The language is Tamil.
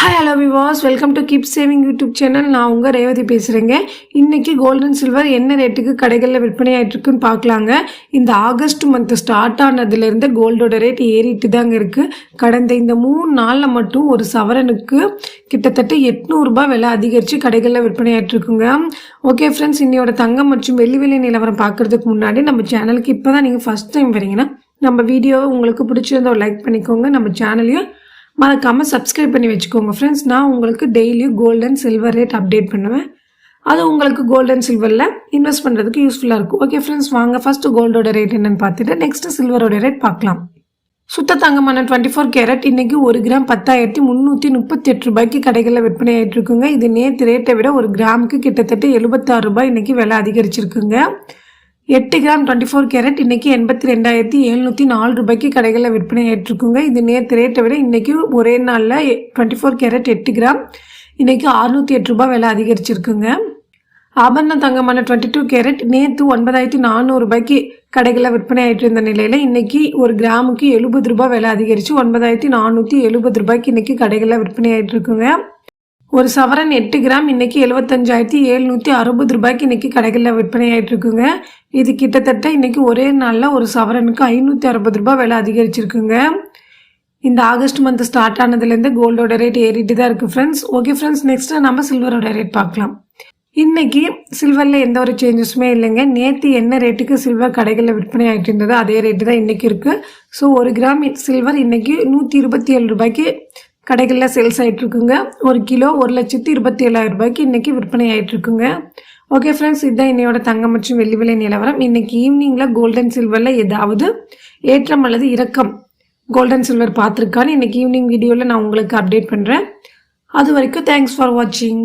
Hi hello Vilas, welcome to keep saving YouTube channel. நான் உங்கள் ரேவதி பேசுகிறேங்க. இன்றைக்கி கோல்டு அண்ட் சில்வர் என்ன ரேட்டுக்கு கடைகளில் விற்பனை ஆகிட்டுருக்குன்னு பார்க்கலாங்க. இந்த ஆகஸ்ட் மந்த் ஸ்டார்ட் ஆனதுலேருந்து கோல்டோட ரேட் ஏறிட்டு தாங்க இருக்குது. கடந்த இந்த 3 நாளில் மட்டும் ஒரு சவரனுக்கு கிட்டத்தட்ட 800 ரூபாய் விலை அதிகரித்து கடைகளில் விற்பனை ஆகிட்டுருக்குங்க. ஓகே ஃப்ரெண்ட்ஸ், இன்னையோட தங்கம் மற்றும் வெள்ளி விலை நிலவரம் பார்க்குறதுக்கு முன்னாடி நம்ம சேனலுக்கு இப்போ தான் நீங்கள் ஃபஸ்ட் டைம் வரீங்கன்னா நம்ம வீடியோவை உங்களுக்கு பிடிச்சிருந்தா லைக் பண்ணிக்கோங்க. நம்ம சேனலையும் மறக்காமல் சப்ஸ்கிரைப் பண்ணி வச்சுக்கோங்க ஃப்ரெண்ட்ஸ். நான் உங்களுக்கு டெய்லியும் gold and silver rate update பண்ணுவேன். அது உங்களுக்கு கோல்டு அண்ட் சில்வரில் இன்வெஸ்ட் பண்ணுறதுக்கு யூஸ்ஃபுல்லாக இருக்கும். ஓகே ஃப்ரெண்ட்ஸ், வாங்க ஃபஸ்ட்டு கோல்டோட ரேட் என்னென்னு பார்த்துட்டு நெக்ஸ்ட்டு சில்வரோட ரேட் பார்க்கலாம். சுத்த தங்கமான 24 கேரட் இன்னைக்கு 1 கிராம் 10,338 ரூபாய்க்கு கடைகளில் விற்பனை ஆகிட்டு இருக்குங்க. இது நேற்று ரேட்டை விட 1 கிராமுக்கு கிட்டத்தட்ட 76 ரூபாய் இன்னைக்கு விலை அதிகரிச்சிருக்குங்க. 8 கிராம் 24 கேரட் இன்னைக்கு 82,704 ரூபாய்க்கு கடைகளில் விற்பனை ஆகிட்டுருக்குங்க. இது நேற்று ரேட்டை விட இன்னைக்கு ஒரே நாளில் 24 கேரட் 8 கிராம் இன்னைக்கு 608 ரூபாய் விலை அதிகரிச்சிருக்குங்க. ஆபரண தங்கமான 22 கேரட் நேற்று 9,400 ரூபாய்க்கு கடைகளில் விற்பனை ஆகிட்டு இருந்த நிலையில் இன்னைக்கு 1 கிராமுக்கு 70 ரூபாய் விலை அதிகரித்து 9,470 ரூபாய்க்கு இன்னைக்கு கடைகளில் விற்பனை ஆகிட்டு இருக்குங்க. ஒரு சவரன் 8 கிராம் இன்னைக்கு 75,760 ரூபாய்க்கு இன்னைக்கு கடைகளில் விற்பனை ஆகிட்டு இருக்குங்க. இது கிட்டத்தட்ட இன்னைக்கு ஒரே நாளில் ஒரு சவரனுக்கு 560 ரூபாய் விலை அதிகரிச்சிருக்குங்க. இந்த ஆகஸ்ட் மந்த் ஸ்டார்ட் ஆனதுலேருந்து கோல்டோட ரேட் ஏறிட்டு தான் இருக்குது ஃப்ரெண்ட்ஸ். ஓகே ஃப்ரெண்ட்ஸ், நெக்ஸ்ட்டு நம்ம சில்வரோட ரேட் பார்க்கலாம். இன்னைக்கு சில்வரில் எந்த ஒரு சேஞ்சஸுமே இல்லைங்க. நேற்று என்ன ரேட்டுக்கு சில்வர் கடைகளில் விற்பனை ஆகிட்டு இருந்ததோ அதே ரேட்டு தான் இன்றைக்கி இருக்குது. ஸோ 1 கிராம் சில்வர் இன்னைக்கு 127 ரூபாய்க்கு கடைகளில் சேல்ஸ் ஆகிட்டுருக்குங்க. 1 கிலோ 1,27,000 ரூபாய்க்கு இன்றைக்கி விற்பனை ஆகிட்டுருக்குங்க. ஓகே ஃப்ரெண்ட்ஸ், இதுதான் இன்னையோட தங்கம் மற்றும் வெள்ளி விலை நிலவரம். இன்றைக்கி ஈவினிங்கில் கோல்டன் சில்வரில் ஏதாவது ஏற்றம் அல்லது இறக்கம் கோல்டன் சில்வர் பார்த்துருக்கான்னு இன்றைக்கி ஈவினிங் வீடியோவில் நான் உங்களுக்கு அப்டேட் பண்ணுறேன். அது வரைக்கும் தேங்க்ஸ் ஃபார் வாட்சிங்.